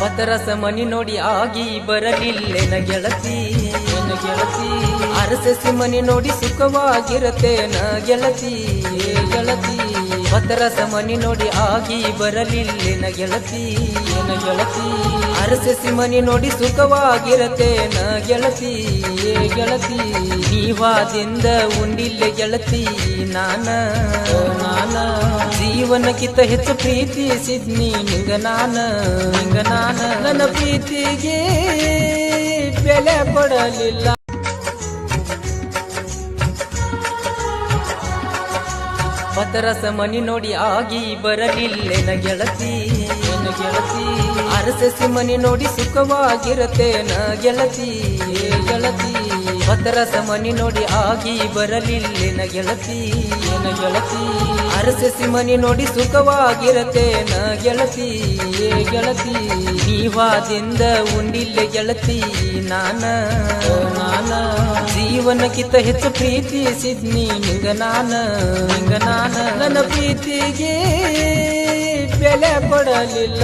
ಪತರಸ ಮನಿ ನೋಡಿ ಆಗಿ ಬರಲಿಲ್ಲೆನ ಗೆಳತಿ ಅರಸಸಿ ಮನಿ ನೋಡಿ ಸುಖವಾಗಿರತೇನ ಗೆಳತಿ ಪತರಸ ಮನಿ ನೋಡಿ ಆಗಿ ಬರಲಿಲ್ಲೆನ ಗೆಳತಿ ಅರಸಸಿ ಮನಿ ನೋಡಿ ಸುಖವಾಗಿರತೇನ ಗೆಳತಿ ನೀವಾದಿಂದ ಉಂಡಿಲ್ಲ ಗೆಳತಿ ನಾನ ಜೀವನಕ್ಕಿಂತ ಹೆಚ್ಚು ಪ್ರೀತಿಸಿದ್ನಿ ನಿಂಗ ನಾನ ನನ್ನ ಪ್ರೀತಿಗೆ ಬೆಲೆ ಕೊಡಲಿಲ್ಲ. ಪತರಸ ಮನಿ ನೋಡಿ ಆಗಿ ಬರಲಿಲ್ಲೆನ ಗೆಳತಿ ಅರಸಸಿ ಮನಿ ನೋಡಿ ಸುಖವಾಗಿರತೇನ ಗೆಳತಿ ಪತರಸ ಮನಿ ನೋಡಿ ಆಗಿ ಬರಲಿಲ್ಲೆನ ಗೆಳತಿ ಅರಸಸಿ ಮನಿ ನೋಡಿ ಸುಖವಾಗಿರತೇನ ಗೆಳತಿ ನೀವಾದಿಂದ ಉಂಡಿಲ್ಲ ಗೆಳತಿ ನಾನ ಜೀವನಕ್ಕಿಂತ ಹೆಚ್ಚು ಪ್ರೀತಿಸಿದ್ನಿ ನಿಂಗ ನಾನ ನನ್ನ ಪ್ರೀತಿಗೆ ಬೆಲೆ ಕೊಡಲಿಲ್ಲ.